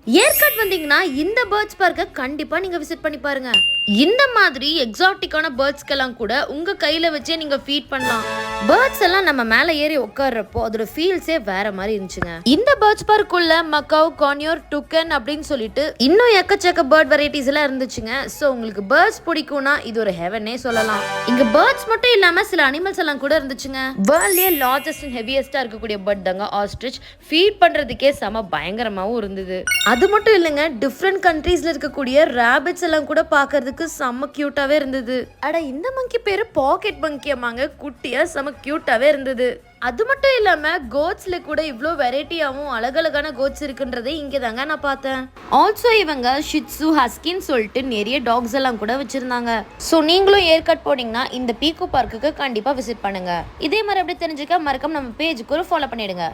ஏற்காடு வந்தீங்கன்னா இந்த பேர்ட்ஸ் பார்க்க கண்டிப்பா நீங்க விசிட் பண்ணி பாருங்க. இந்த மாதிரி எக்ஸாட்டிக்கான பேர்ட்ஸ்க்கெல்லாம் கூட உங்க கையில வச்சே நீங்க ஃபீட் பண்ணலாம். பேர்ட்ஸ் எல்லாம் நம்ம மேல ஏறி உட்கார்றப்போ அதோட ஃபீல்ஸே வேற மாதிரி இருந்துச்சுங்க. இந்த பேர்ட்ஸ் பார்க்குள்ள மக்காவ், கான்யோர், டுக்கன் அப்படின்னு சொல்லிட்டு இன்னும் எக்கச்சக்க பேர்ட் வெரைட்டிஸ் எல்லாம் இருந்துச்சுங்க. சோ உங்களுக்கு பேர்ட்ஸ் பிடிக்கும்னா இது ஒரு ஹெவனே சொல்லலாம். இங்க பேர்ட்ஸ் மட்டும் இல்லாம சில அனிமல்ஸ் எல்லாம் கூட இருந்துச்சுங்க. வேர்ல்ட்லயே லார்ஜஸ்ட் அண்ட் ஹெவியஸ்டா இருக்கக்கூடிய பேர்ட் தாங்க ஆஸ்ட்ரிச். ஃபீட் பண்றதுக்கே செம பயங்கரமாவும் இருந்தது. அது மட்டும் இல்லைங்க, டிஃப்ரெண்ட் கண்ட்ரீஸ்ல இருக்கக்கூடிய ராபிட்ஸ் எல்லாம் கூட பாக்குறதுக்கு செம கியூட்டாவே இருந்தது. அட இந்த மங்கி பேரு பாக்கெட் மங்கியமாங்க, குட்டியா செம கியூட்டாவே இருந்தது. அது மட்டும் இல்லாம கோட்ஸ்ல கூட இவ்ளோ வெரைட்டியாவும் அழகழகான கோட்ஸ் இருக்குன்றதை இங்க தாங்க நான் பார்த்தேன். ஆல்சோ இவங்க ஷிட்ஸு, ஹஸ்கின்னு சொல்லிட்டு நிறைய டாக்ஸ் எல்லாம் கூட வச்சிருந்தாங்க. சோ நீங்களும் ஏற்காடு போனீங்கன்னா இந்த பீகோ பார்க்குக்கு கண்டிப்பா விசிட் பண்ணுங்க. இதே மாதிரி அப்படி தெரிஞ்சுக்க மறக்காம நம்ம பேஜுக்கு ஒரு ஃபாலோ பண்ணிடுங்க.